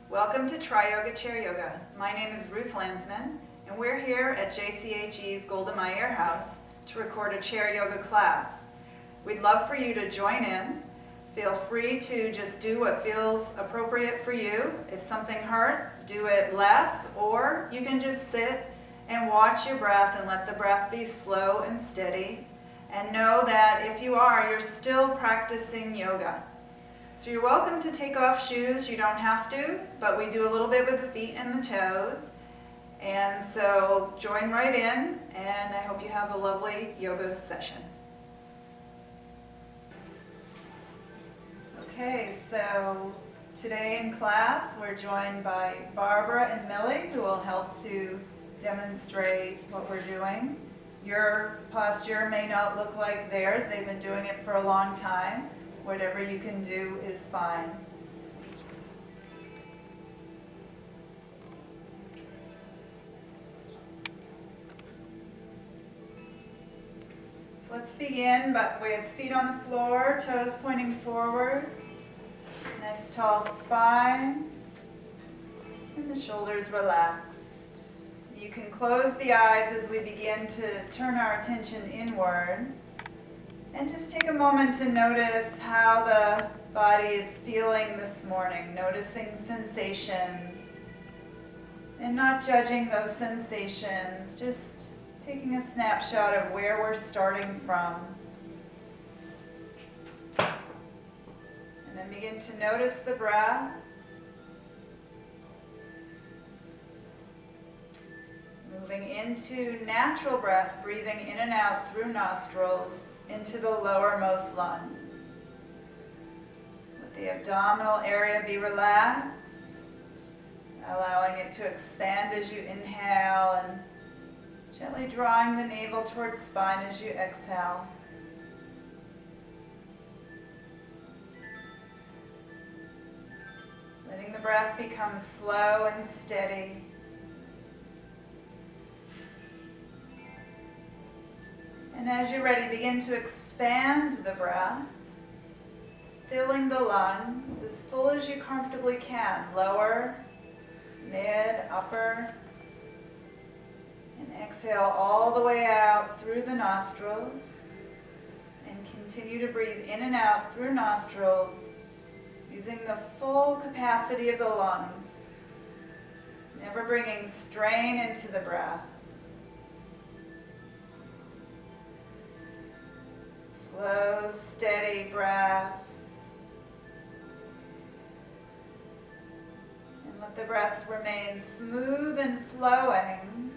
Welcome to Tri Yoga Chair Yoga. My name is Ruth Landsman, and we're here at JCHE's Golda Meir House to record a chair yoga class. We'd love for you to join in. Feel free to just do what feels appropriate for you. If something hurts, do it less, or you can just sit and watch your breath and let the breath be slow and steady. And know that if you are, you're still practicing yoga. So you're welcome to take off shoes, you don't have to, but we do a little bit with the feet and the toes. And so join right in, and I hope you have a lovely yoga session. Okay, so today in class we're joined by Barbara and Millie, who will help to demonstrate what we're doing. Your posture may not look like theirs, they've been doing it for a long time. Whatever you can do is fine. So let's begin, but with feet on the floor, toes pointing forward. Nice tall spine, and the shoulders relaxed. You can close the eyes as we begin to turn our attention inward. And just take a moment to notice how the body is feeling this morning, noticing sensations and not judging those sensations, just taking a snapshot of where we're starting from. And then begin to notice the breath. Moving into natural breath, breathing in and out through nostrils into the lowermost lungs. Let the abdominal area be relaxed, allowing it to expand as you inhale and gently drawing the navel towards spine as you exhale. Letting the breath become slow and steady. And as you're ready, begin to expand the breath, filling the lungs as full as you comfortably can, lower, mid, upper, and exhale all the way out through the nostrils, and continue to breathe in and out through nostrils, using the full capacity of the lungs, never bringing strain into the breath. Slow, steady breath. And let the breath remain smooth and flowing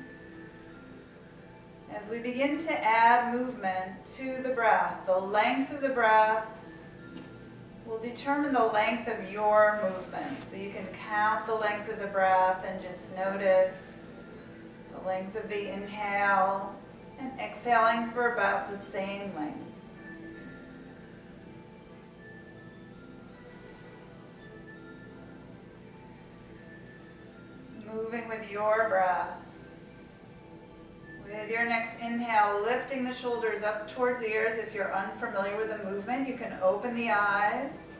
as we begin to add movement to the breath. The length of the breath will determine the length of your movement. So you can count the length of the breath and just notice the length of the inhale and exhaling for about the same length. Moving with your breath. With your next inhale, lifting the shoulders up towards ears. If you're unfamiliar with the movement, you can open the eyes.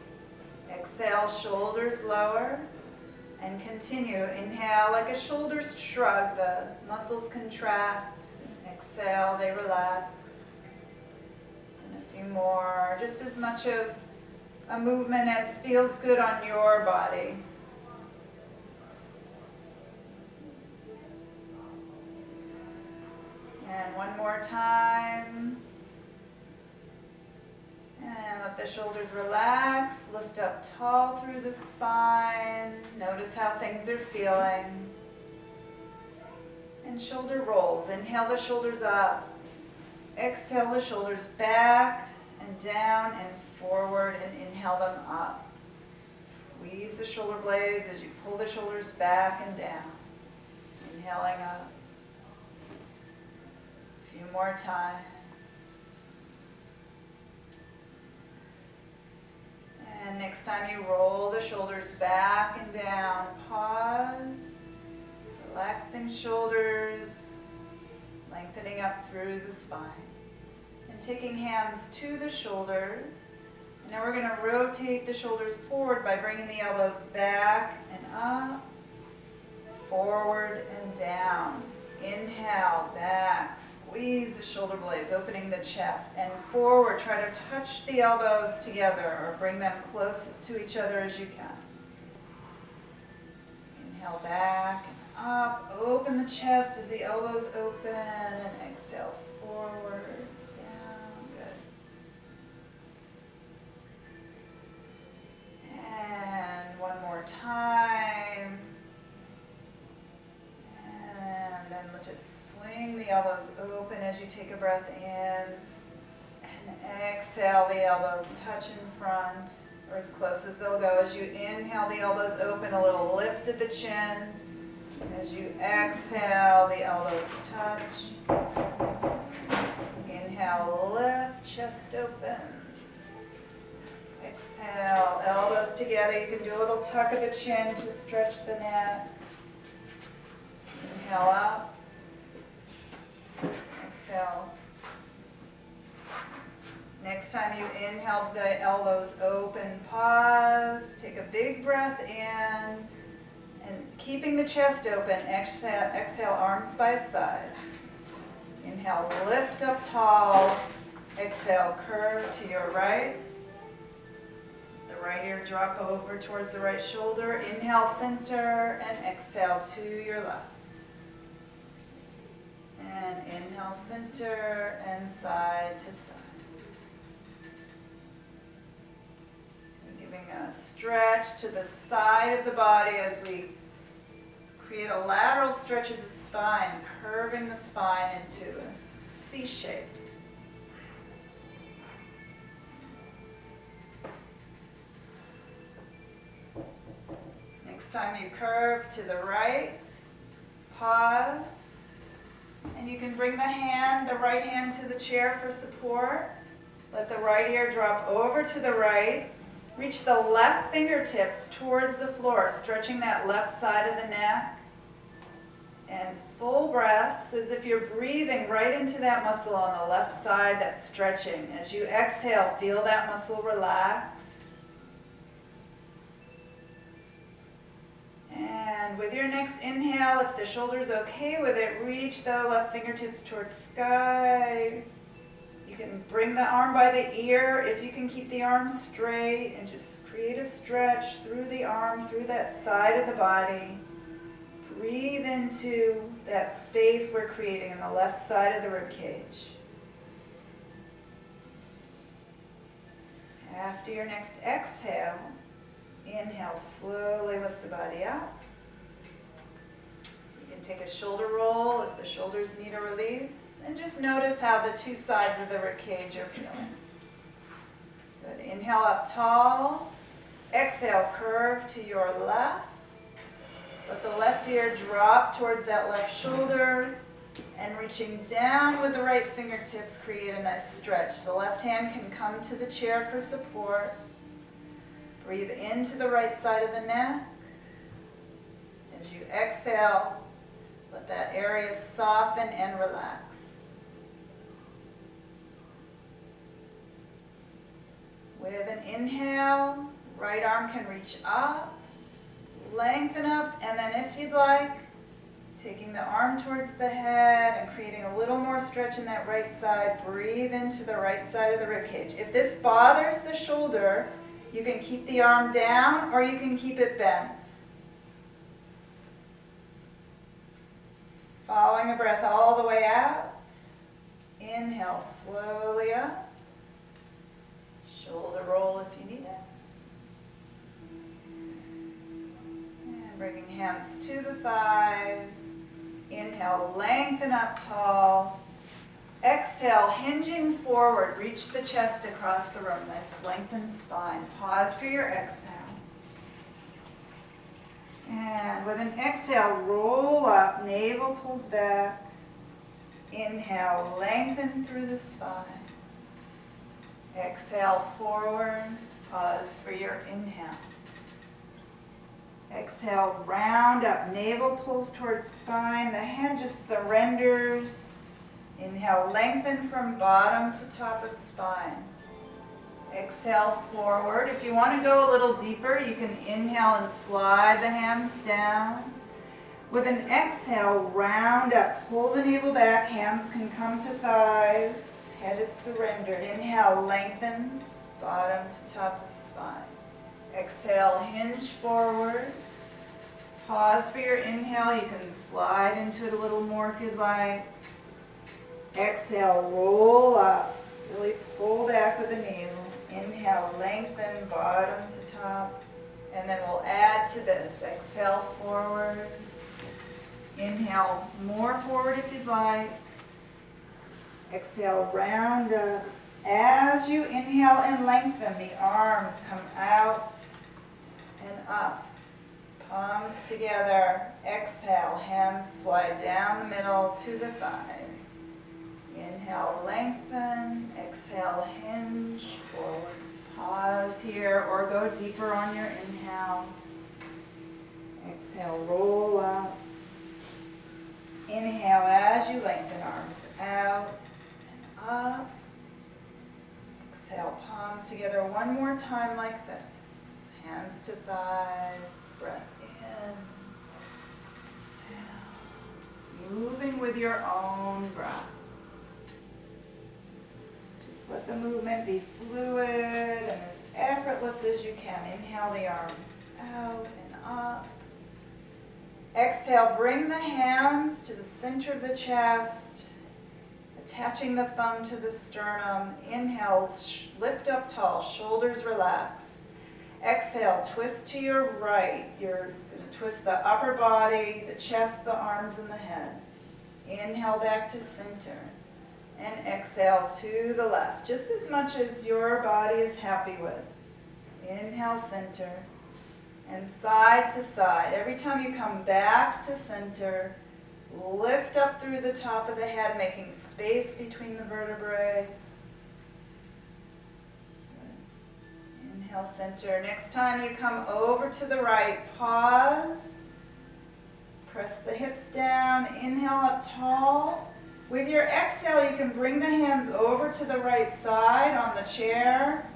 Exhale, shoulders lower. And continue. Inhale like a shoulders shrug. The muscles contract. Exhale, they relax. And a few more. Just as much of a movement as feels good on your body. And one more time. And let the shoulders relax. Lift up tall through the spine. Notice how things are feeling. And shoulder rolls. Inhale the shoulders up. Exhale the shoulders back and down and forward, and inhale them up. Squeeze the shoulder blades as you pull the shoulders back and down. Inhaling up. Few more times. And next time you roll the shoulders back and down, pause, relaxing shoulders, lengthening up through the spine. And taking hands to the shoulders. And now we're going to rotate the shoulders forward by bringing the elbows back and up, forward and down. Inhale, back, squeeze the shoulder blades, opening the chest, and forward. Try to touch the elbows together or bring them close to each other as you can. Inhale, back and up, open the chest as the elbows open, and exhale, forward, down, good. And one more time. And then just swing the elbows open as you take a breath in. And exhale, the elbows touch in front, or as close as they'll go. As you inhale, the elbows open, a little lift at the chin. As you exhale, the elbows touch. Inhale, lift, chest opens. Exhale, elbows together. You can do a little tuck of the chin to stretch the neck. Inhale up. Exhale. Next time you inhale, the elbows open, pause, take a big breath in, and keeping the chest open, exhale arms by sides. Inhale, lift up tall, exhale, curve to your right. The right ear drop over towards the right shoulder. Inhale, center, and exhale to your left. And inhale, center, and side to side. Giving a stretch to the side of the body as we create a lateral stretch of the spine, curving the spine into a C shape. Next time you curve to the right, pause, and you can bring the right hand to the chair for support. Let the right ear drop over to the right. Reach the left fingertips towards the floor, stretching that left side of the neck. And full breaths as if you're breathing right into that muscle on the left side that's stretching. As you exhale, feel that muscle relax. And with your next inhale, if the shoulder's okay with it, reach the left fingertips towards sky. You can bring the arm by the ear if you can keep the arm straight, and just create a stretch through the arm, through that side of the body. Breathe into that space we're creating on the left side of the rib cage. After your next exhale, inhale, slowly lift the body up. You can take a shoulder roll if the shoulders need a release. And just notice how the two sides of the rib cage are feeling. Good. Inhale up tall. Exhale, curve to your left. Let the left ear drop towards that left shoulder. And reaching down with the right fingertips, create a nice stretch. The left hand can come to the chair for support. Breathe into the right side of the neck. As you exhale, let that area soften and relax. With an inhale, right arm can reach up, lengthen up, and then if you'd like, taking the arm towards the head and creating a little more stretch in that right side, breathe into the right side of the ribcage. If this bothers the shoulder, you can keep the arm down or you can keep it bent. Following a breath all the way out. Inhale slowly up. Shoulder roll if you need it. And bringing hands to the thighs. Inhale, lengthen up tall. Exhale, hinging forward. Reach the chest across the room. Nice lengthened spine. Pause for your exhale. And with an exhale, roll up. Navel pulls back. Inhale, lengthen through the spine. Exhale, forward. Pause for your inhale. Exhale, round up. Navel pulls towards spine. The hand just surrenders. Inhale, lengthen from bottom to top of the spine. Exhale forward. If you want to go a little deeper, you can inhale and slide the hands down. With an exhale, round up. Pull the navel back. Hands can come to thighs. Head is surrendered. Inhale, lengthen. Bottom to top of the spine. Exhale, hinge forward. Pause for your inhale. You can slide into it a little more if you'd like. Exhale, roll up. Really pull back with the navel. Inhale, lengthen, bottom to top. And then we'll add to this. Exhale, forward. Inhale, more forward if you'd like. Exhale, round up. As you inhale and lengthen, the arms come out and up. Palms together. Exhale, hands slide down the middle to the thighs. Inhale, lengthen. Exhale, hinge forward. Pause here or go deeper on your inhale. Exhale, roll up. Inhale as you lengthen, arms out and up. Exhale, palms together one more time like this. Hands to thighs, breath in. Exhale. Moving with your own breath. Just let the movement be fluid and as effortless as you can. Inhale the arms out and up. Exhale, bring the hands to the center of the chest, attaching the thumb to the sternum. Inhale, lift up tall, shoulders relaxed. Exhale, twist to your right. You're going to twist the upper body, the chest, the arms, and the head. Inhale back to center. And exhale to the left, just as much as your body is happy with. Inhale, center. And side to side. Every time you come back to center, lift up through the top of the head, making space between the vertebrae. Inhale, center. Next time you come over to the right, pause. Press the hips down. Inhale up tall. With your exhale, you can bring the hands over to the right side on the chair.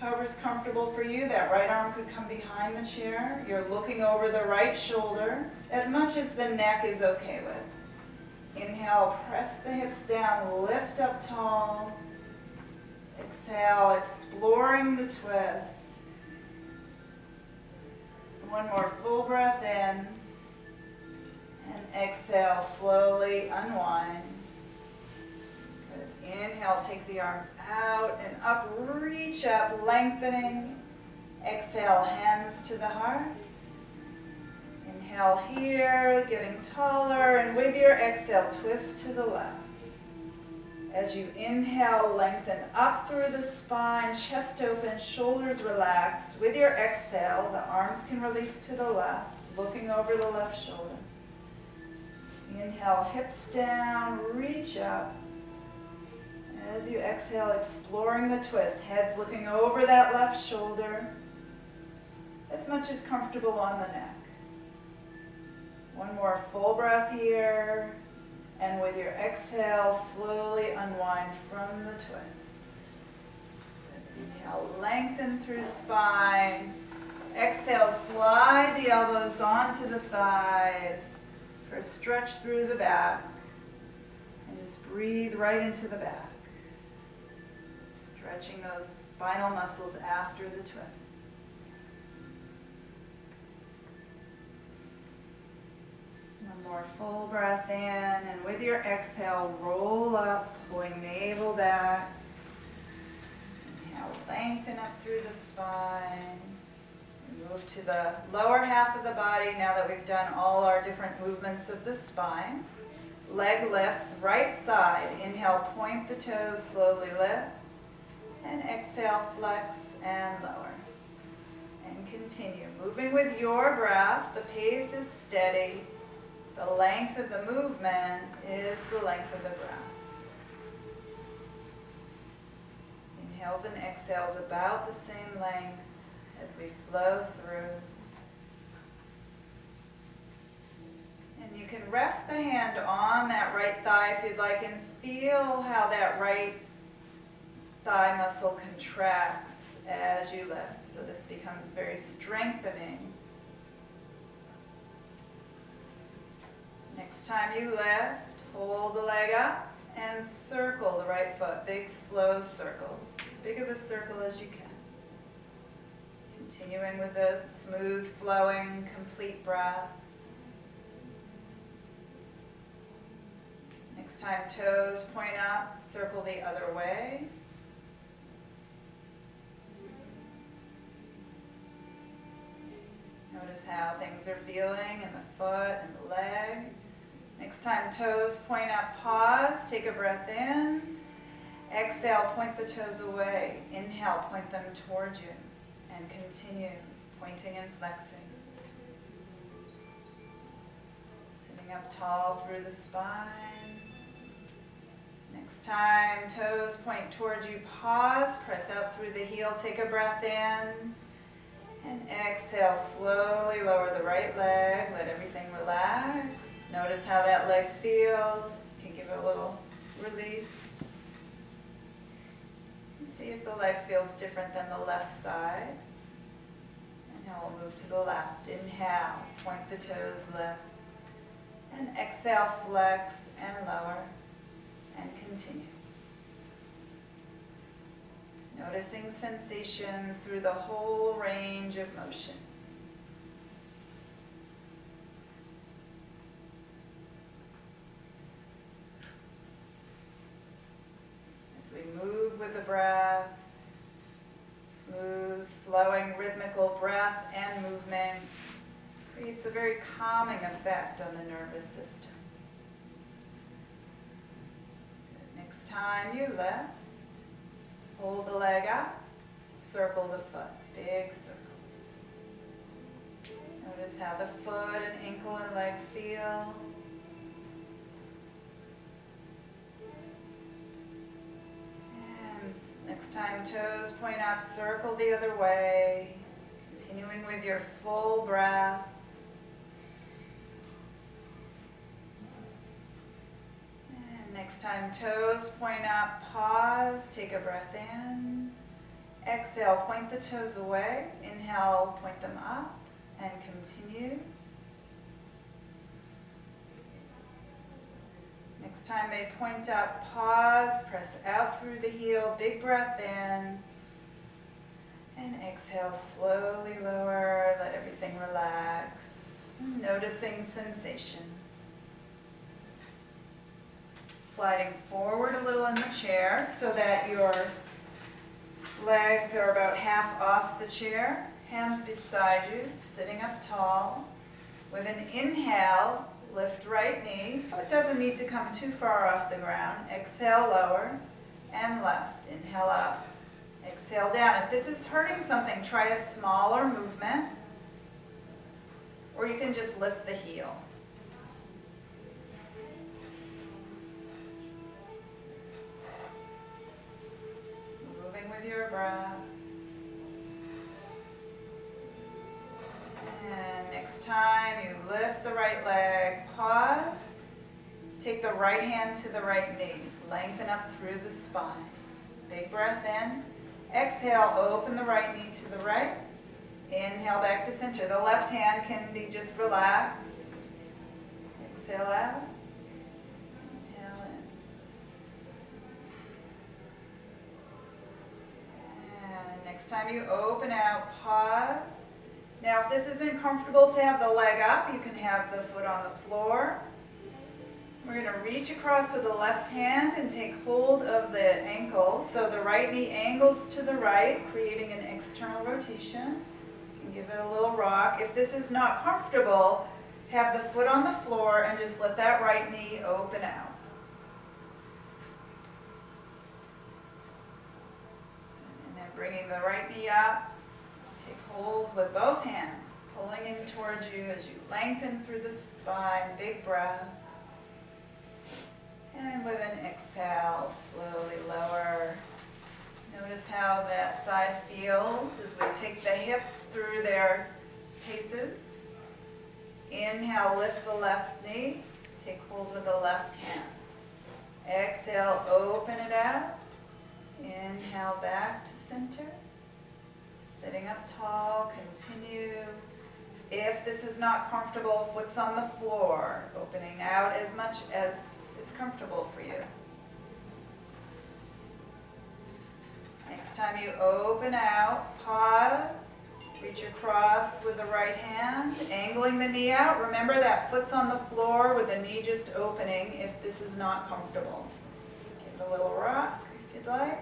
However's comfortable for you. That right arm could come behind the chair. You're looking over the right shoulder, as much as the neck is okay with. Inhale, press the hips down, lift up tall. Exhale, exploring the twist. One more full breath in. And exhale, slowly unwind. Inhale, take the arms out and up, reach up, lengthening. Exhale, hands to the heart. Inhale here, getting taller, and with your exhale, twist to the left. As you inhale, lengthen up through the spine, chest open, shoulders relaxed. With your exhale, the arms can release to the left, looking over the left shoulder. Inhale, hips down, reach up. As you exhale, exploring the twist, head's looking over that left shoulder, as much as comfortable on the neck. One more full breath here, and with your exhale, slowly unwind from the twist. Inhale, lengthen through spine. Exhale, slide the elbows onto the thighs for a stretch through the back, and just breathe right into the back. Stretching those spinal muscles after the twist. One more full breath in, and with your exhale, roll up, pulling navel back. Inhale, lengthen up through the spine. And move to the lower half of the body now that we've done all our different movements of the spine. Leg lifts, right side. Inhale, point the toes, slowly lift. And exhale, flex and lower. And continue. Moving with your breath. The pace is steady. The length of the movement is the length of the breath. Inhales and exhales about the same length as we flow through. And you can rest the hand on that right thigh if you'd like and feel how that right thigh muscle contracts as you lift. So this becomes very strengthening. Next time you lift, hold the leg up and circle the right foot. Big, slow circles. As big of a circle as you can. Continuing with the smooth, flowing, complete breath. Next time, toes point up, circle the other way. Notice how things are feeling in the foot and the leg. Next time, toes point up, pause, take a breath in. Exhale, point the toes away. Inhale, point them toward you. And continue pointing and flexing. Sitting up tall through the spine. Next time, toes point towards you, pause, press out through the heel, take a breath in. And exhale, slowly lower the right leg, let everything relax. Notice how that leg feels. You can give it a little release. And see if the leg feels different than the left side. And now we'll move to the left. Inhale, point the toes, lift. And exhale, flex and lower. And continue. Noticing sensations through the whole range of motion. As we move with the breath, smooth, flowing, rhythmical breath and movement creates a very calming effect on the nervous system. Next time you lift, hold the leg up, circle the foot, big circles. Notice how the foot and ankle and leg feel. And next time, toes point up, circle the other way, continuing with your full breath. Next time, toes point up, pause, take a breath in. Exhale, point the toes away. Inhale, point them up and continue. Next time they point up, pause, press out through the heel, big breath in. And exhale, slowly lower, let everything relax. Noticing sensation. Sliding forward a little in the chair so that your legs are about half off the chair. Hands beside you, sitting up tall. With an inhale, lift right knee. Foot doesn't need to come too far off the ground. Exhale, lower and left. Inhale up, exhale down. If this is hurting something, try a smaller movement. Or you can just lift the heel. With your breath. And next time you lift the right leg, pause. Take the right hand to the right knee. Lengthen up through the spine. Big breath in. Exhale, open the right knee to the right. Inhale back to center. The left hand can be just relaxed. Exhale out. Next time you open out, pause. Now if this isn't comfortable to have the leg up, you can have the foot on the floor. We're going to reach across with the left hand and take hold of the ankle. So the right knee angles to the right, creating an external rotation. You can give it a little rock. If this is not comfortable, have the foot on the floor and just let that right knee open out. Bringing the right knee up, take hold with both hands, pulling in towards you as you lengthen through the spine, big breath. And with an exhale, slowly lower. Notice how that side feels as we take the hips through their paces. Inhale, lift the left knee, take hold with the left hand. Exhale, open it out. Inhale back to center. Sitting up tall, continue. If this is not comfortable, foot's on the floor, opening out as much as is comfortable for you. Next time you open out, pause, reach across with the right hand, angling the knee out. Remember that foot's on the floor with the knee just opening if this is not comfortable. Give it a little rock if you'd like.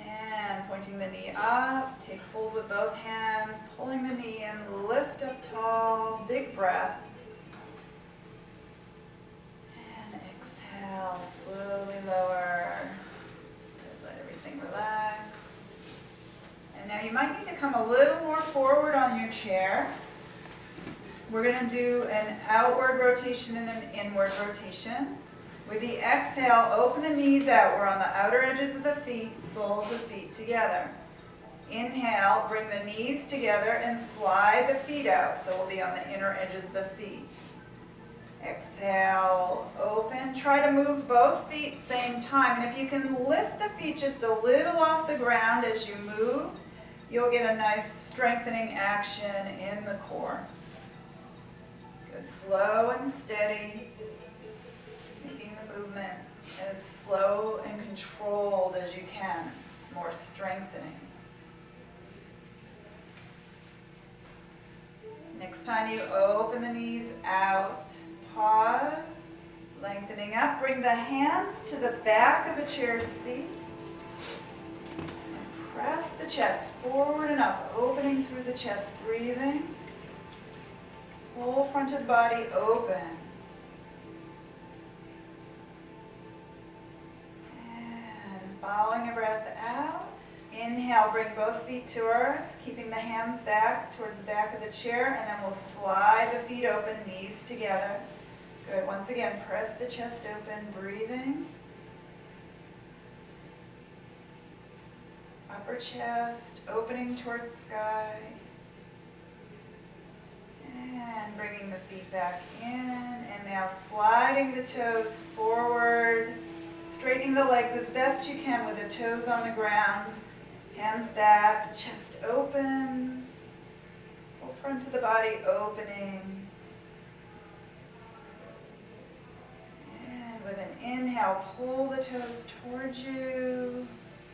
And pointing the knee up, take hold with both hands, pulling the knee in, lift up tall, big breath. And exhale, slowly lower. Good, let everything relax. And now you might need to come a little more forward on your chair. We're going to do an outward rotation and an inward rotation. With the exhale, open the knees out. We're on the outer edges of the feet, soles of feet together. Inhale, bring the knees together and slide the feet out. So we'll be on the inner edges of the feet. Exhale, open. Try to move both feet same time. And if you can lift the feet just a little off the ground as you move, you'll get a nice strengthening action in the core. Good, slow and steady. Movement as slow and controlled as you can. It's more strengthening. Next time you open the knees out, pause, lengthening up, bring the hands to the back of the chair seat, and press the chest forward and up, opening through the chest, breathing. Whole front of the body open. Following a breath out, inhale, bring both feet to earth, keeping the hands back towards the back of the chair, and then we'll slide the feet open, knees together. Good, once again, press the chest open, breathing. Upper chest, opening towards sky. And bringing the feet back in, and now sliding the toes forward. Straightening the legs as best you can with the toes on the ground. Hands back, chest opens. Whole front of the body opening. And with an inhale, pull the toes towards you.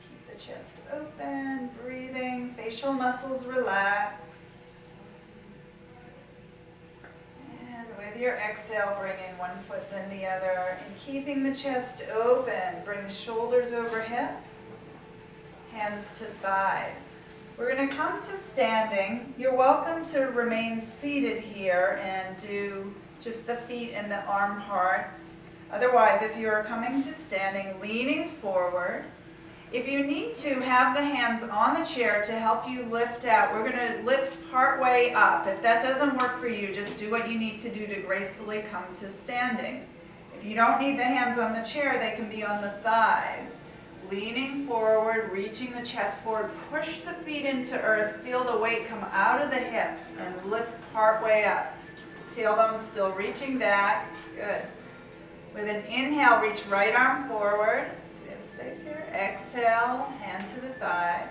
Keep the chest open, breathing. Facial muscles relaxed. With your exhale, bring in one foot then the other, and keeping the chest open, bring shoulders over hips, hands to thighs. We're going to come to standing. You're welcome to remain seated here and do just the feet and the arm parts. Otherwise, if you are coming to standing, leaning forward. If you need to, have the hands on the chair to help you lift out. We're going to lift part way up. If that doesn't work for you, just do what you need to do to gracefully come to standing. If you don't need the hands on the chair, they can be on the thighs. Leaning forward, reaching the chest forward, push the feet into earth, feel the weight come out of the hips and lift part way up. Tailbone still reaching back. Good. With an inhale, reach right arm forward. Space here. Exhale, hand to the thigh.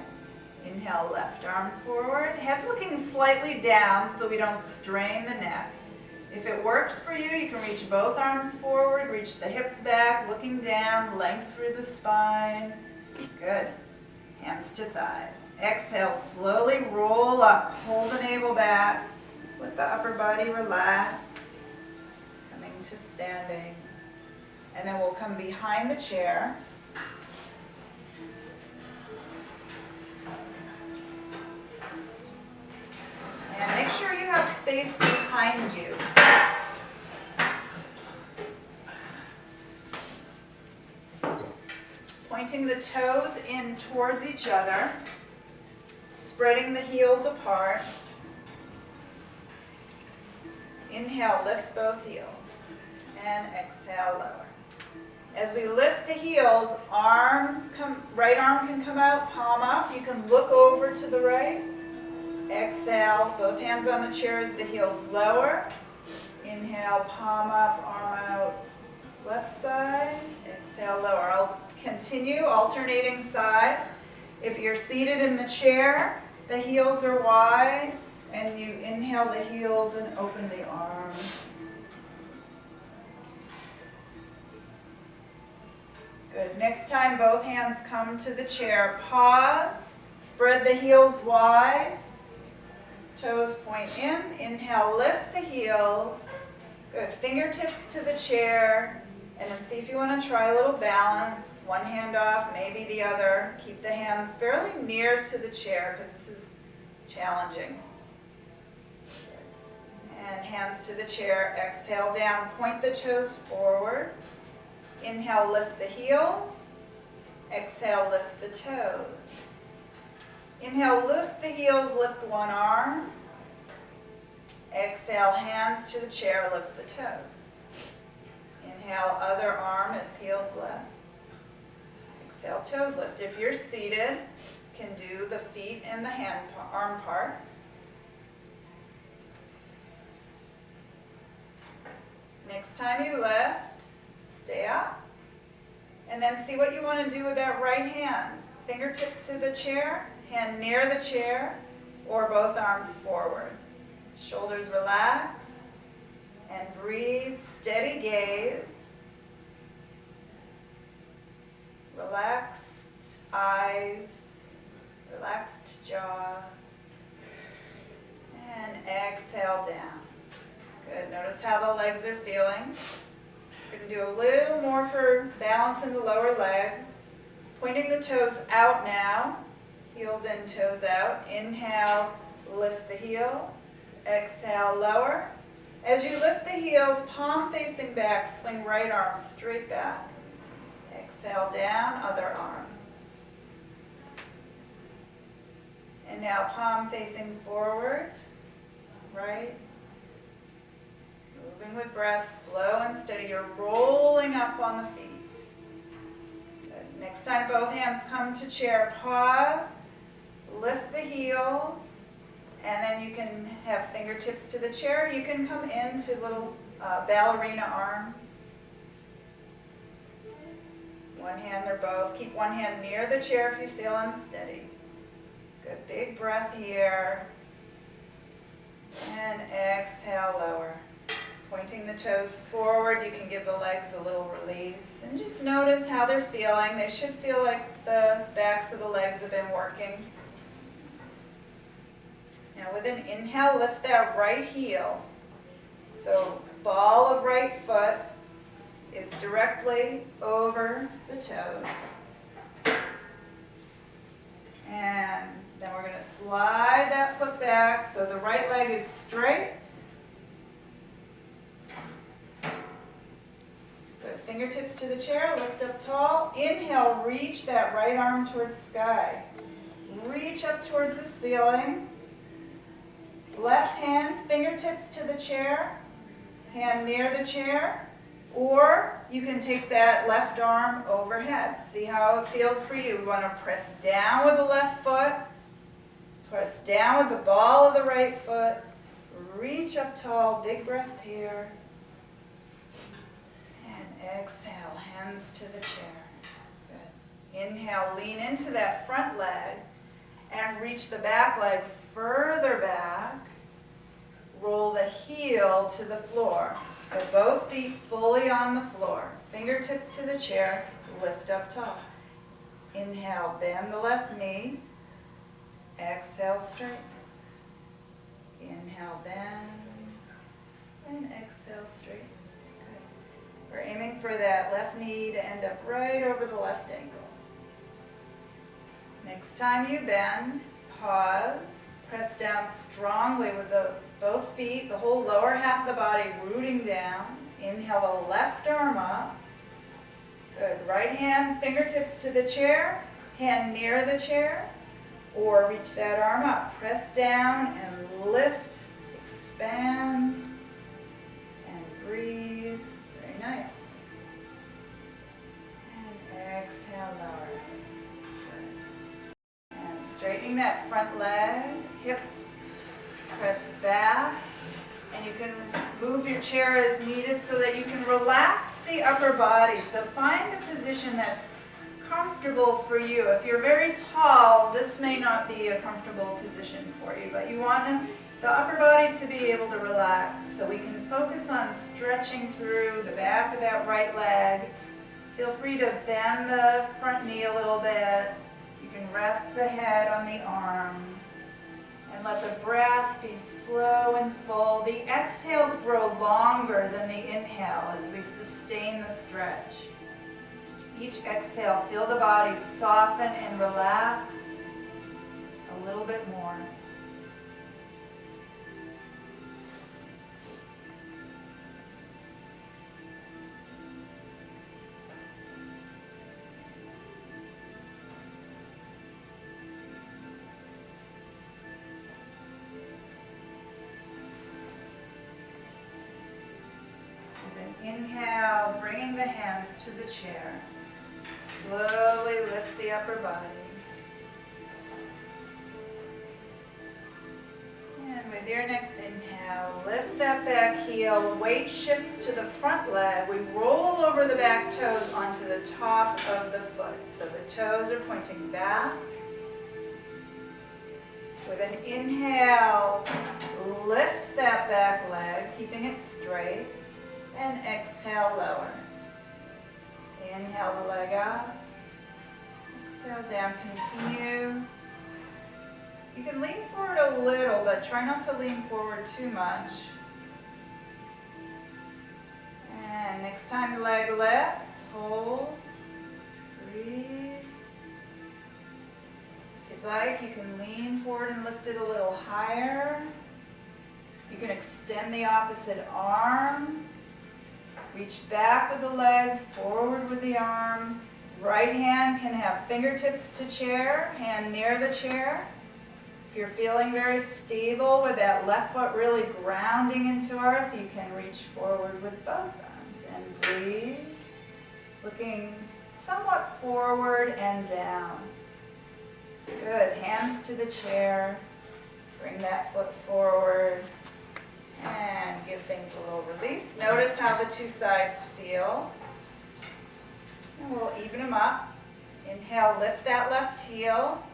Inhale, left arm forward. Head's looking slightly down so we don't strain the neck. If it works for you, you can reach both arms forward, reach the hips back, looking down, length through the spine. Good. Hands to thighs. Exhale, slowly roll up. Hold the navel back. Let the upper body relax. Coming to standing. And then we'll come behind the chair. And make sure you have space behind you. Pointing the toes in towards each other, spreading the heels apart. Inhale, lift both heels, and exhale, lower. As we lift the heels, right arm can come out, palm up. You can look over to the right. Exhale, both hands on the chair as the heels lower. Inhale, palm up, arm out. Left side, exhale, lower. I'll continue alternating sides. If you're seated in the chair, the heels are wide, and you inhale the heels and open the arms. Good. Next time, both hands come to the chair. Pause. Spread the heels wide. Toes point in. Inhale, lift the heels. Good. Fingertips to the chair. And then see if you want to try a little balance. One hand off, maybe the other. Keep the hands fairly near to the chair because this is challenging. And hands to the chair. Exhale down. Point the toes forward. Inhale, lift the heels. Exhale, lift the toes. Inhale, lift the heels, lift one arm. Exhale, hands to the chair, lift the toes. Inhale, other arm as heels lift. Exhale, toes lift. If you're seated, you can do the feet and the arm part. Next time you lift, stay up, and then see what you want to do with that right hand. Fingertips to the chair, hand near the chair, or both arms forward. Shoulders relaxed, and breathe, steady gaze. Relaxed eyes, relaxed jaw, and exhale down. Good, notice how the legs are feeling. We're going to do a little more for balance in the lower legs. Pointing the toes out now. Heels in, toes out. Inhale, lift the heels. Exhale, lower. As you lift the heels, palm facing back, swing right arm straight back. Exhale down, other arm. And now palm facing forward, right. Moving with breath, slow and steady. You're rolling up on the feet. Good. Next time both hands come to chair, pause, lift the heels, and then you can have fingertips to the chair. You can come into little ballerina arms. One hand or both. Keep one hand near the chair if you feel unsteady. Good, big breath here. And exhale, lower. Pointing the toes forward, you can give the legs a little release. And just notice how they're feeling. They should feel like the backs of the legs have been working. Now with an inhale, lift that right heel. So ball of right foot is directly over the toes. And then we're going to slide that foot back so the right leg is straight. Good. Fingertips to the chair, lift up tall. Inhale, reach that right arm towards sky. Reach up towards the ceiling. Left hand, fingertips to the chair, hand near the chair, or you can take that left arm overhead. See how it feels for you. We want to press down with the left foot, press down with the ball of the right foot, reach up tall, big breaths here, and exhale, hands to the chair. Good. Inhale, lean into that front leg and reach the back leg further back. Roll the heel to the floor. So both feet fully on the floor. Fingertips to the chair, lift up tall. Inhale, bend the left knee. Exhale, straight. Inhale, bend. And exhale, straight. Good. We're aiming for that left knee to end up right over the left ankle. Next time you bend, pause. Press down strongly with both feet, the whole lower half of the body rooting down. Inhale the left arm up. Good. Right hand, fingertips to the chair, hand near the chair, or reach that arm up. Press down and lift, expand, and breathe. Very nice. And exhale, lower. And straightening that front leg, hips press back, and you can move your chair as needed so that you can relax the upper body. So find a position that's comfortable for you. If you're very tall, this may not be a comfortable position for you, but you want the upper body to be able to relax. So we can focus on stretching through the back of that right leg. Feel free to bend the front knee a little bit. You can rest the head on the arms. And let the breath be slow and full. The exhales grow longer than the inhale as we sustain the stretch. Each exhale, feel the body soften and relax a little bit more. Inhale, bringing the hands to the chair. Slowly lift the upper body. And with your next inhale, lift that back heel. Weight shifts to the front leg. We roll over the back toes onto the top of the foot. So the toes are pointing back. With an inhale, lift that back leg, keeping it straight. And exhale, lower. Inhale the leg up. Exhale down, continue. You can lean forward a little, but try not to lean forward too much. And next time the leg lifts, hold, breathe. If you'd like, you can lean forward and lift it a little higher. You can extend the opposite arm. Reach back with the leg, forward with the arm. Right hand can have fingertips to chair, hand near the chair. If you're feeling very stable with that left foot really grounding into earth, you can reach forward with both arms and breathe. Looking somewhat forward and down. Good, hands to the chair. Bring that foot forward. And give things a little release. Notice how the two sides feel. And we'll even them up. Inhale, lift that left heel.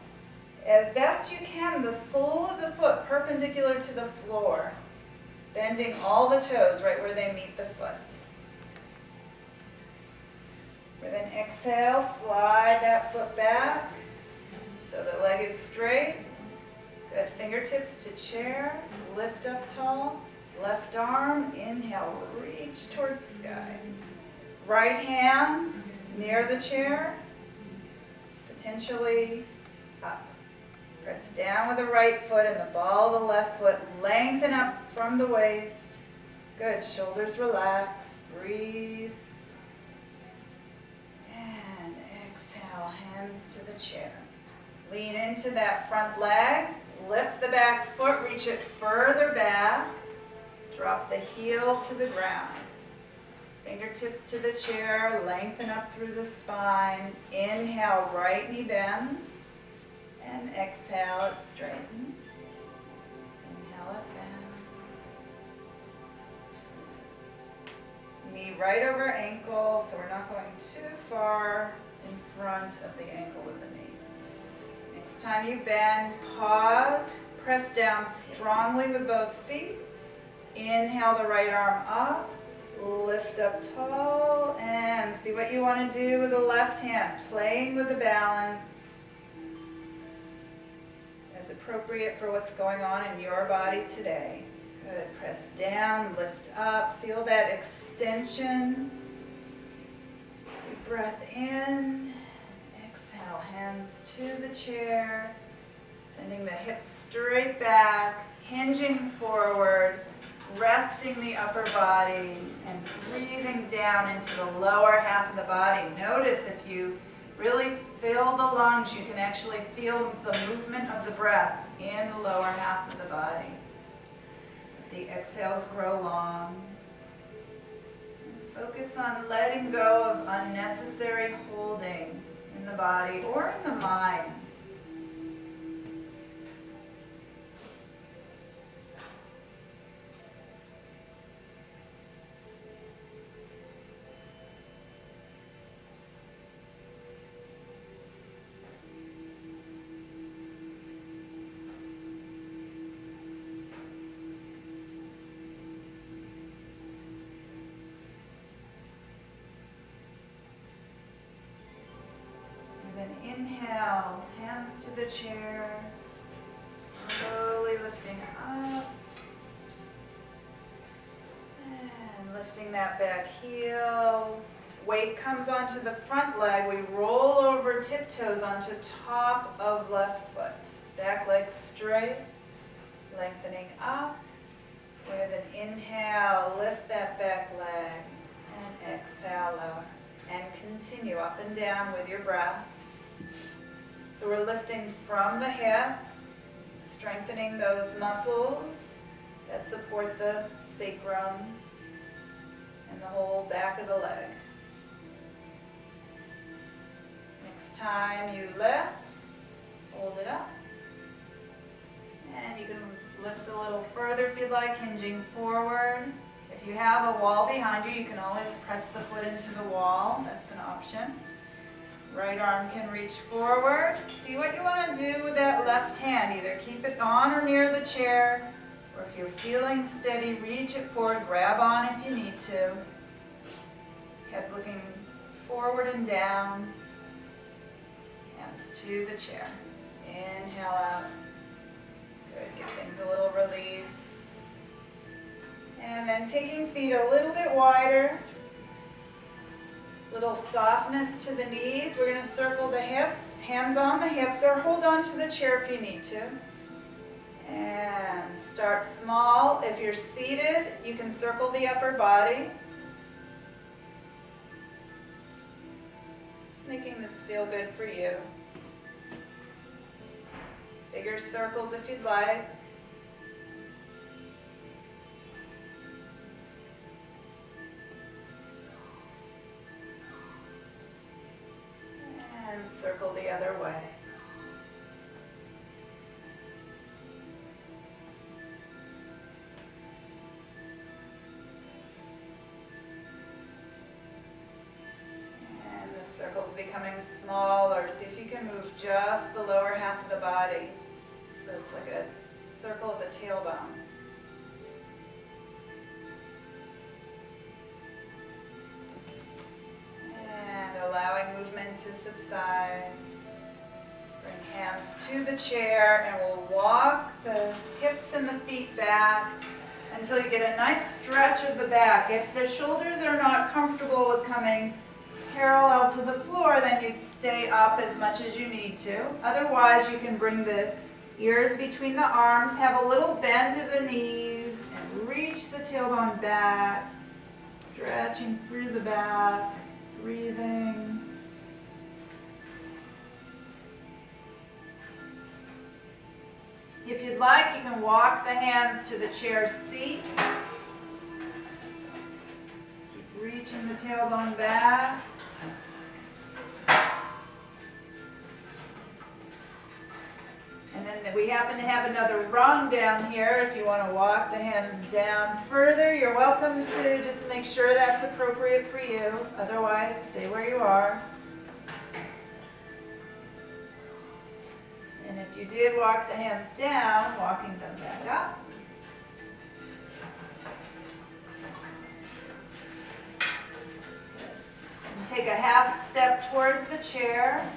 As best you can, the sole of the foot perpendicular to the floor. Bending all the toes right where they meet the foot. With an exhale, slide that foot back so the leg is straight. Good, fingertips to chair. Lift up tall. Left arm, inhale, reach towards sky. Right hand near the chair, potentially up. Press down with the right foot and the ball of the left foot. Lengthen up from the waist. Good, shoulders relax, breathe. And exhale, hands to the chair. Lean into that front leg, lift the back foot, reach it further back. Drop the heel to the ground. Fingertips to the chair, lengthen up through the spine. Inhale, right knee bends. And exhale, it straightens. Inhale, it bends. Knee right over ankle, so we're not going too far in front of the ankle with the knee. Next time you bend, pause, press down strongly with both feet. Inhale the right arm up, lift up tall, and see what you want to do with the left hand, playing with the balance as appropriate for what's going on in your body today. Good, press down, lift up, feel that extension. Deep breath in, exhale, hands to the chair, sending the hips straight back, hinging forward. Resting the upper body and breathing down into the lower half of the body. Notice if you really fill the lungs, you can actually feel the movement of the breath in the lower half of the body. The exhales grow long. Focus on letting go of unnecessary holding in the body or in the mind. hands to the chair, slowly lifting up. And lifting that back heel. Weight comes onto the front leg. We roll over tiptoes onto top of left foot. Back leg straight, lengthening up. With an inhale, lift that back leg. And exhale, lower. And continue up and down with your breath. So we're lifting from the hips, strengthening those muscles that support the sacrum and the whole back of the leg. Next time you lift, hold it up. And you can lift a little further if you'd like, hinging forward. If you have a wall behind you, you can always press the foot into the wall. That's an option. Right arm can reach forward. See what you want to do with that left hand. Either keep it on or near the chair, or if you're feeling steady, reach it forward, grab on if you need to. Head's looking forward and down. Hands to the chair. Inhale out. Good, give things a little release. And then taking feet a little bit wider. Little softness to the knees. We're going to circle the hips, hands on the hips, or hold on to the chair if you need to. And start small. If you're seated, you can circle the upper body. Just making this feel good for you. Bigger circles if you'd like. And circle the other way. And the circle's becoming smaller. See if you can move just the lower half of the body. So it's like a circle of the tailbone. And allowing movement to subside. Bring hands to the chair and we'll walk the hips and the feet back until you get a nice stretch of the back. If the shoulders are not comfortable with coming parallel to the floor, then you stay up as much as you need to. Otherwise, you can bring the ears between the arms, have a little bend to the knees, and reach the tailbone back, stretching through the back, breathing. If you'd like, you can walk the hands to the chair seat. Keep reaching the tailbone back. And then we happen to have another rung down here. If you want to walk the hands down further, you're welcome to. Just make sure that's appropriate for you. Otherwise, stay where you are. And if you did walk the hands down, walking them back up. And take a half step towards the chair.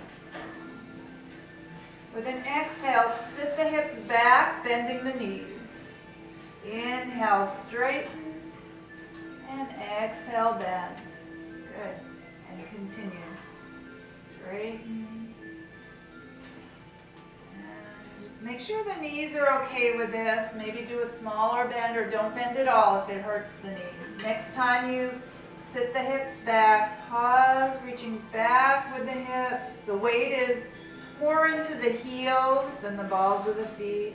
With an exhale, sit the hips back, bending the knees. Inhale, straighten, and exhale, bend. Good. And continue. Straighten. And just make sure the knees are okay with this. Maybe do a smaller bend or don't bend at all if it hurts the knees. Next time you sit the hips back, pause, reaching back with the hips. The weight is more into the heels than the balls of the feet.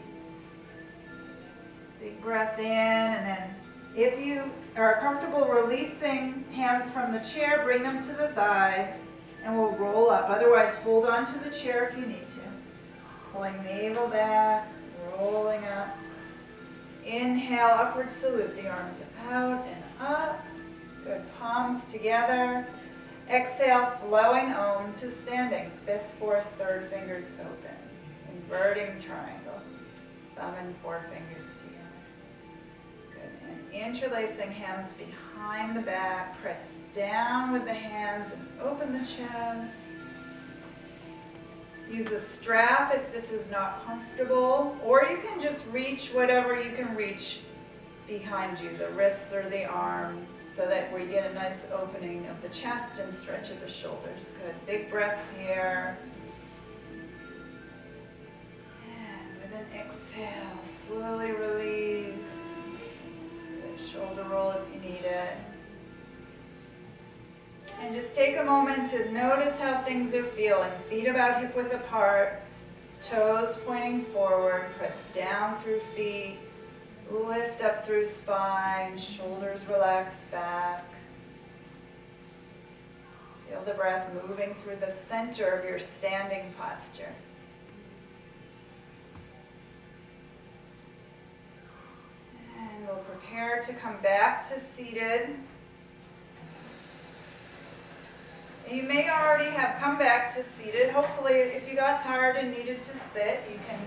Big breath in, and then if you are comfortable releasing hands from the chair, bring them to the thighs, and we'll roll up. Otherwise, hold on to the chair if you need to. Pulling navel back, rolling up. Inhale, upward salute. The arms out and up. Good, palms together. Exhale, flowing Om to standing. 5th, 4th, 3rd fingers open. Inverting triangle. Thumb and 4 fingers together. Good. And interlacing hands behind the back. Press down with the hands and open the chest. Use a strap if this is not comfortable, or you can just reach whatever you can reach behind you, the wrists or the arms, so that we get a nice opening of the chest and stretch of the shoulders. Good. Big breaths here. And with an exhale, slowly release. Good. Shoulder roll if you need it. And just take a moment to notice how things are feeling. Feet about hip width apart, toes pointing forward, press down through feet, lift up through spine, shoulders relax back. Feel the breath moving through the center of your standing posture. And we'll prepare to come back to seated. You may already have come back to seated. Hopefully, if you got tired and needed to sit, you can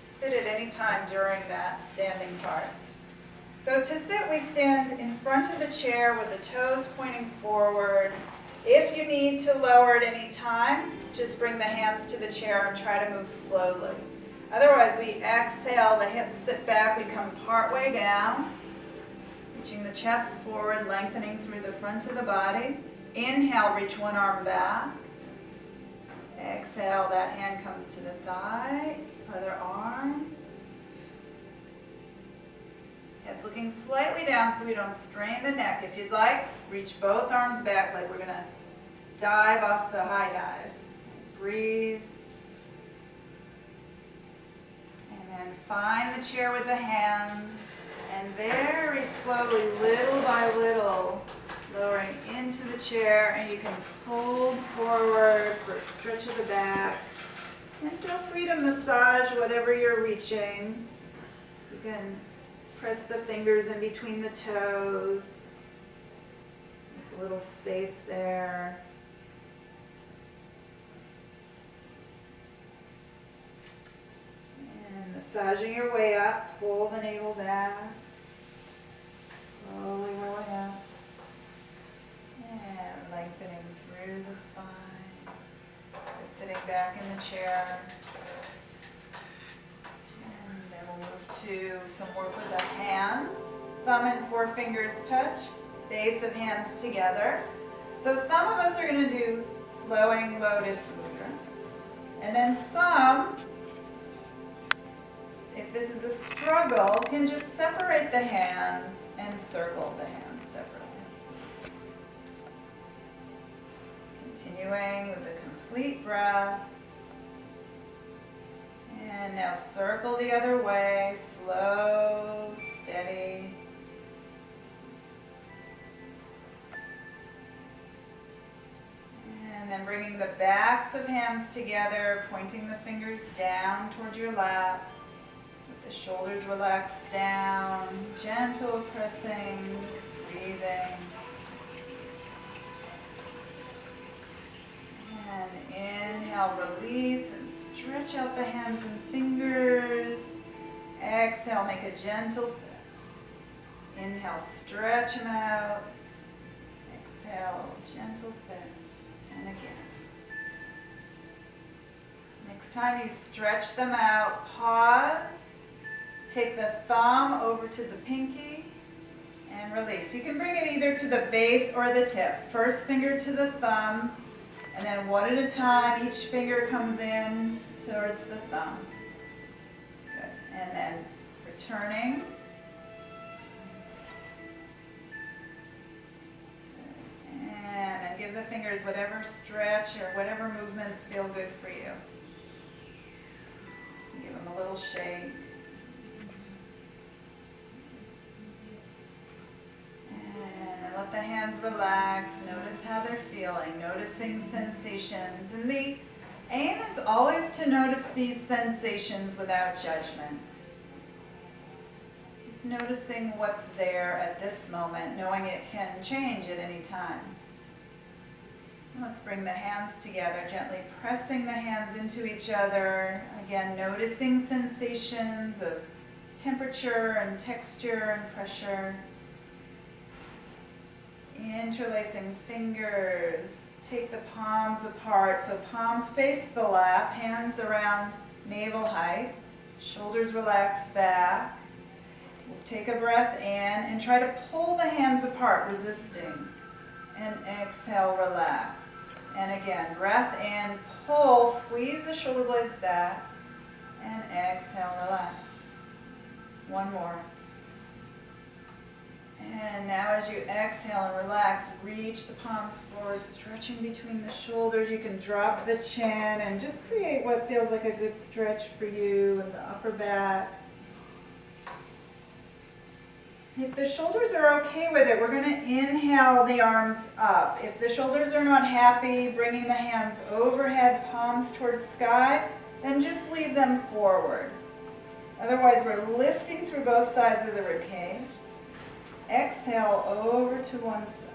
sit at any time during that standing part. So to sit, we stand in front of the chair with the toes pointing forward. If you need to lower at any time, just bring the hands to the chair and try to move slowly. Otherwise, we exhale, the hips sit back, we come part way down, reaching the chest forward, lengthening through the front of the body. Inhale, reach one arm back. Exhale, that hand comes to the thigh, other arm. Head's looking slightly down so we don't strain the neck. If you'd like, reach both arms back like we're going to dive off the high dive. Breathe. And then find the chair with the hands. And very slowly, little by little, lowering into the chair, and you can fold forward for a stretch of the back. And feel free to massage whatever you're reaching. You can press the fingers in between the toes. Make a little space there. And massaging your way up, pull the navel back. Slowly rolling up. And lengthening through the spine. And sitting back in the chair. And then we'll move to some work with the hands. Thumb and forefingers touch. Base of hands together. So some of us are going to do flowing lotus mudra. And then some, if this is a struggle, can just separate the hands and circle the hands separately. Continuing with a complete breath. And now circle the other way, slow, steady. And then bringing the backs of hands together, pointing the fingers down toward your lap. Let the shoulders relax down, gentle pressing, breathing. And inhale, release, and stretch out the hands and fingers. Exhale, make a gentle fist. Inhale, stretch them out. Exhale, gentle fist. And again. Next time you stretch them out, pause. Take the thumb over to the pinky and release. You can bring it either to the base or the tip. First finger to the thumb. And then one at a time, each finger comes in towards the thumb. Good. And then returning. Good. And then give the fingers whatever stretch or whatever movements feel good for you. Give them a little shake. And let the hands relax. Notice how they're feeling. Noticing sensations. And the aim is always to notice these sensations without judgment. Just noticing what's there at this moment, knowing it can change at any time. Let's bring the hands together, gently pressing the hands into each other. Again, noticing sensations of temperature and texture and pressure. Inhale interlacing fingers. Take the palms apart, so palms face the lap, hands around navel height, shoulders relax back. We'll take a breath in and try to pull the hands apart, resisting. And exhale, relax. And again, breath in, pull, squeeze the shoulder blades back, and exhale, relax. One more. And now as you exhale and relax, reach the palms forward, stretching between the shoulders. You can drop the chin and just create what feels like a good stretch for you in the upper back. If the shoulders are okay with it, we're going to inhale the arms up. If the shoulders are not happy, bringing the hands overhead, palms towards sky, then just leave them forward. Otherwise, we're lifting through both sides of the ribcage. Exhale over to one side.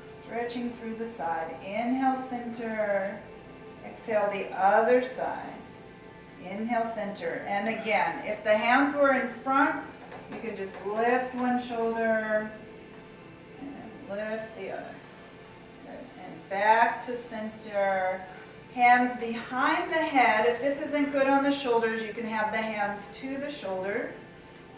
Stretching through the side. Inhale, center. Exhale, the other side. Inhale, center. And again, if the hands were in front, you can just lift one shoulder and then lift the other. Good. And back to center. Hands behind the head. If this isn't good on the shoulders, you can have the hands to the shoulders.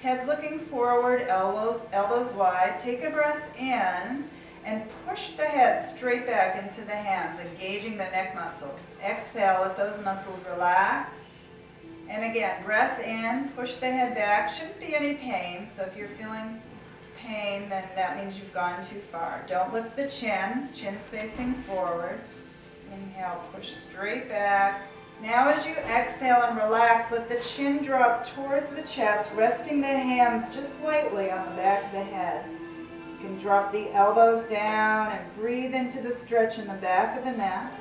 Head's looking forward, elbows wide. Take a breath in and push the head straight back into the hands, engaging the neck muscles. Exhale, let those muscles relax. And again, breath in, push the head back. Shouldn't be any pain, so if you're feeling pain, then that means you've gone too far. Don't lift the chin, chin's facing forward. Inhale, push straight back. Now as you exhale and relax, let the chin drop towards the chest, resting the hands just lightly on the back of the head. You can drop the elbows down and breathe into the stretch in the back of the neck.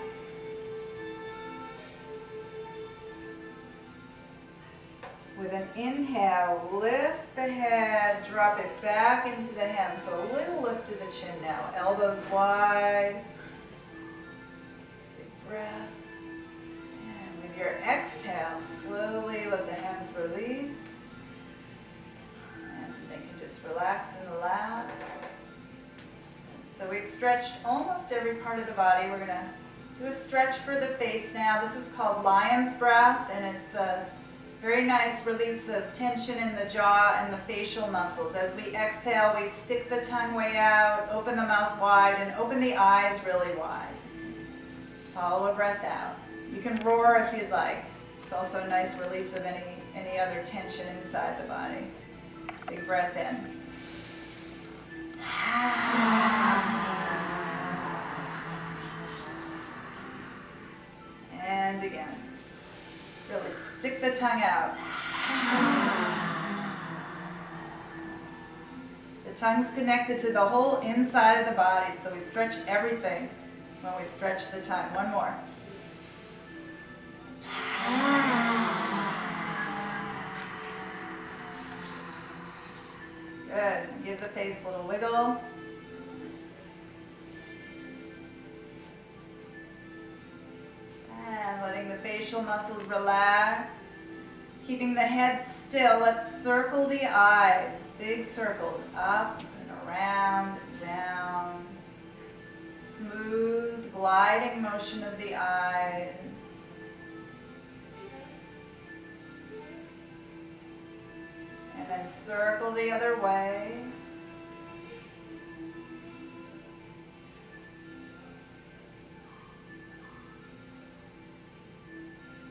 With an inhale, lift the head, drop it back into the hands. So a little lift of the chin now. Elbows wide. Big breaths. And with your exhale, slowly let the hands release. And they can just relax in the lap. So we've stretched almost every part of the body. We're going to do a stretch for the face now. This is called lion's breath, and it's a very nice release of tension in the jaw and the facial muscles. As we exhale, we stick the tongue way out, open the mouth wide, and open the eyes really wide. Follow a breath out. You can roar if you'd like. It's also a nice release of any other tension inside the body. Big breath in. And again. Really stick the tongue out. The tongue's connected to the whole inside of the body, so we stretch everything when we stretch the tongue. One more. Good. Give the face a little wiggle. And letting the facial muscles relax. Keeping the head still, let's circle the eyes. Big circles, up and around, down. Smooth, gliding motion of the eyes. And then circle the other way.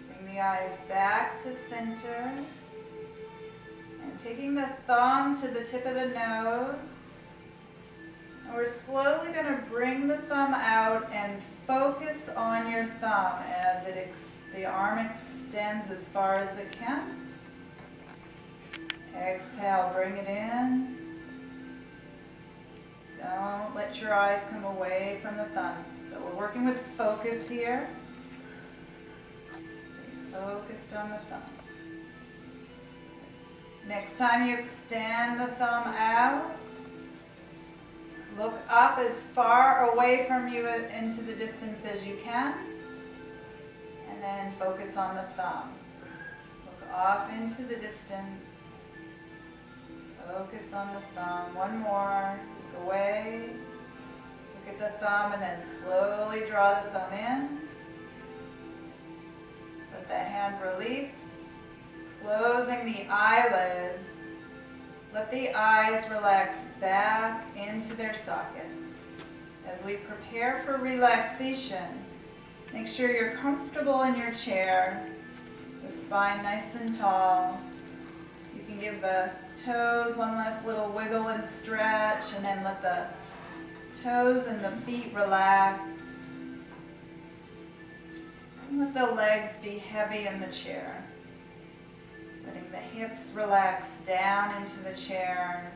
Bring the eyes back to center. And taking the thumb to the tip of the nose. And we're slowly going to bring the thumb out and focus on your thumb as the arm extends as far as it can. Exhale, bring it in. Don't let your eyes come away from the thumb. So we're working with focus here. Stay focused on the thumb. Next time you extend the thumb out, look up as far away from you into the distance as you can, and then focus on the thumb. Look off into the distance. Focus on the thumb. One more. Look away. thumb and then slowly draw the thumb in. Let the hand release, closing the eyelids. Let the eyes relax back into their sockets. As we prepare for relaxation, make sure you're comfortable in your chair, the spine nice and tall. You can give the toes one last little wiggle and stretch, and then let the toes and the feet relax. And let the legs be heavy in the chair. Letting the hips relax down into the chair.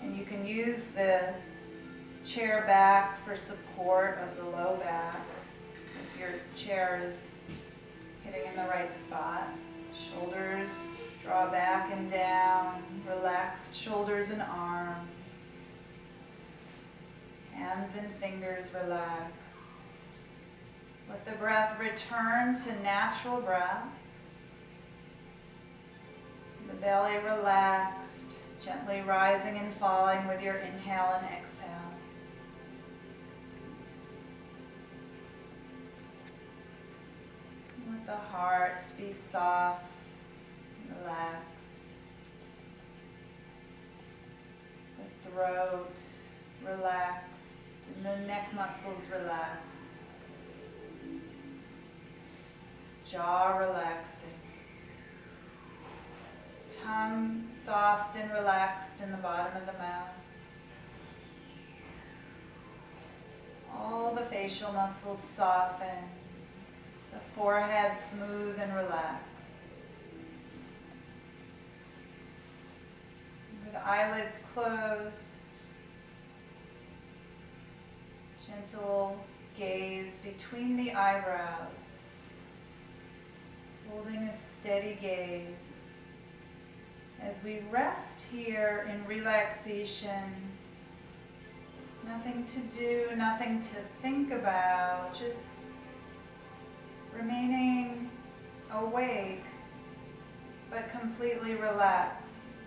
And you can use the chair back for support of the low back if your chair is hitting in the right spot. Shoulders draw back and down, relaxed shoulders and arms. Hands and fingers relaxed. Let the breath return to natural breath. The belly relaxed, gently rising and falling with your inhale and exhale. Let the heart be soft, relaxed. The throat relaxed and the neck muscles relaxed. Jaw relaxing. Tongue soft and relaxed in the bottom of the mouth. All the facial muscles soften. The forehead smooth and relaxed. With eyelids closed, gentle gaze between the eyebrows, holding a steady gaze. As we rest here in relaxation, nothing to do, nothing to think about, just remaining awake, but completely relaxed.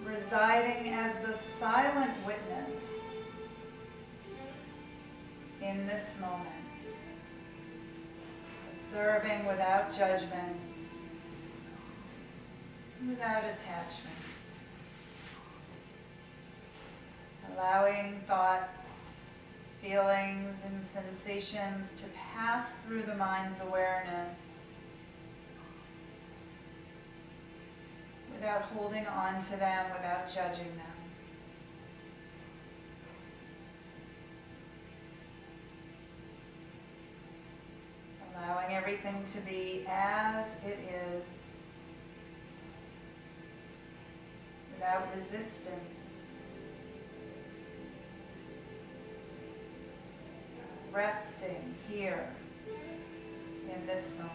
Residing as the silent witness in this moment. Observing without judgment, without attachment. Allowing thoughts, feelings, and sensations to pass through the mind's awareness without holding on to them, without judging them. Allowing everything to be as it is, without resistance. Resting here in this moment.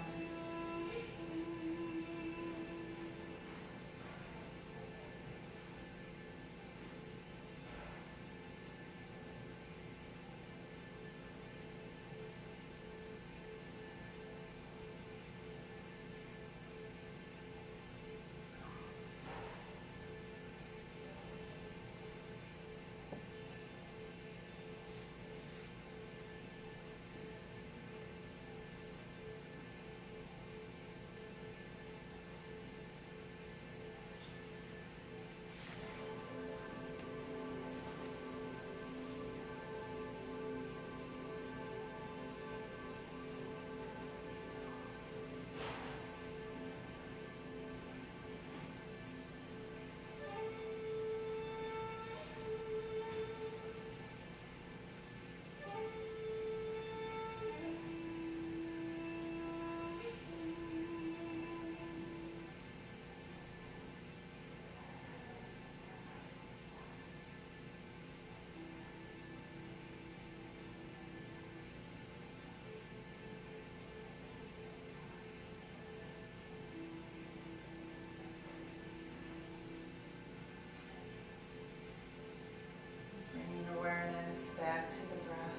Back to the breath.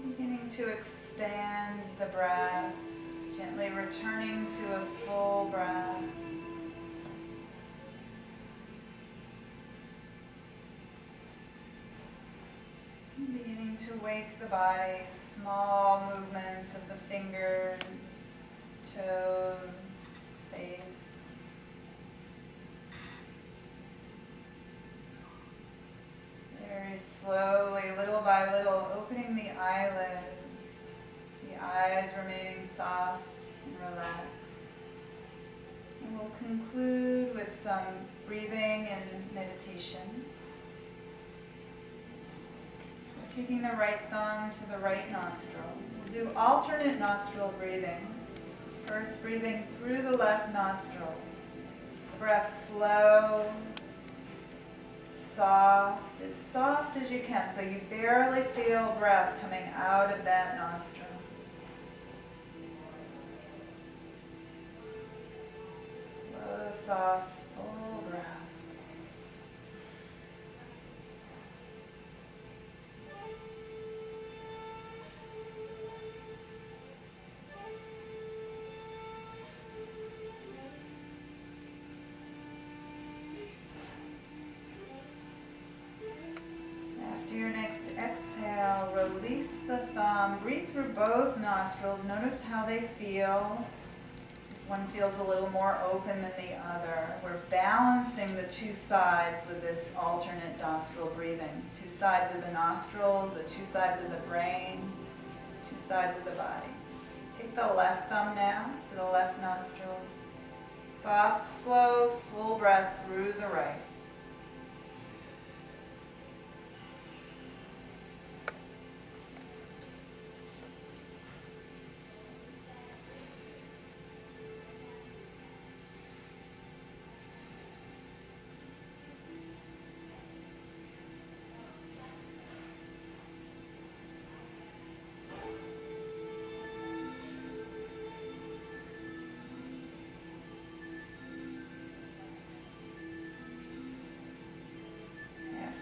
Beginning to expand the breath, gently returning to a full breath. wake the body, small movements of the fingers, toes, face. Very slowly, little by little, opening the eyelids, the eyes remaining soft and relaxed. And we'll conclude with some breathing and meditation. So taking the right thumb to the right nostril. We'll do alternate nostril breathing. First breathing through the left nostril. The breath slow, soft as you can, so you barely feel breath coming out of that nostril. Slow, soft, full breath. Your next exhale, release the thumb, breathe through both nostrils, notice how they feel. If one feels a little more open than the other. We're balancing the two sides with this alternate nostril breathing. Two sides of the nostrils, the two sides of the brain, two sides of the body. Take the left thumb now to the left nostril. Soft, slow, full breath through the right.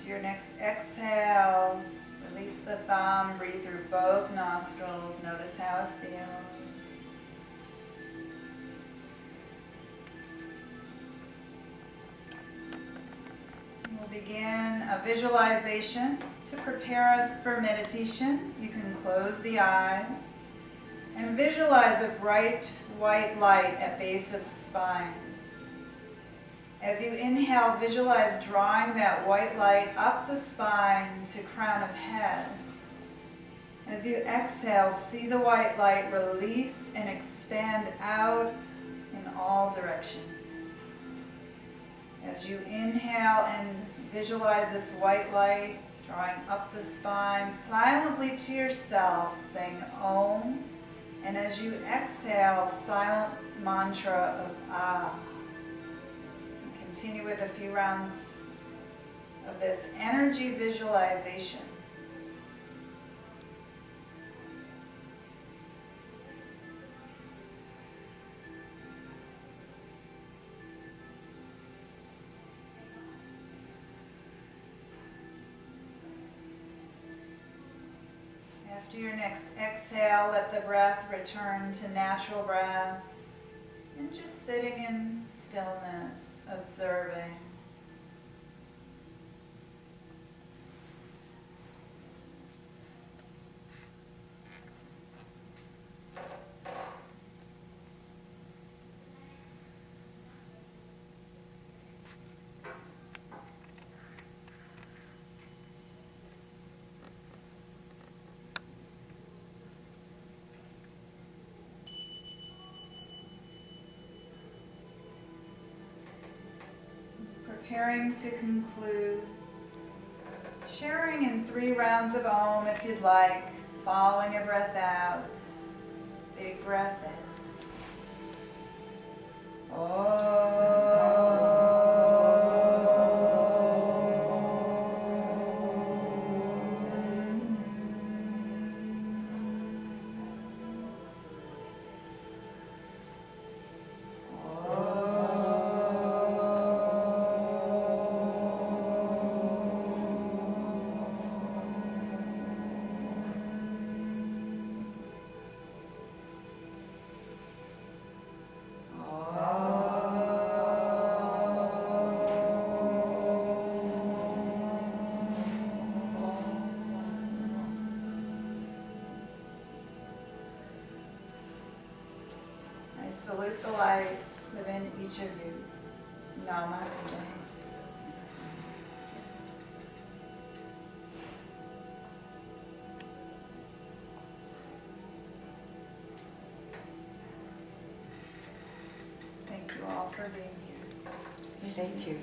Your next exhale, release the thumb, breathe through both nostrils, notice how it feels. We'll begin a visualization to prepare us for meditation. You can close the eyes and visualize a bright white light at base of spine. As you inhale, visualize drawing that white light up the spine to crown of head. As you exhale, see the white light release and expand out in all directions. As you inhale and visualize this white light drawing up the spine, silently to yourself, saying Om. And as you exhale, silent mantra of Ah. Continue with a few rounds of this energy visualization. After your next exhale, let the breath return to natural breath and just sitting in stillness, observing. Preparing to conclude, sharing in 3 rounds of Om if you'd like, following a breath out, big breath in. Om. the light within each of you. Namaste. Thank you all for being here. Thank you.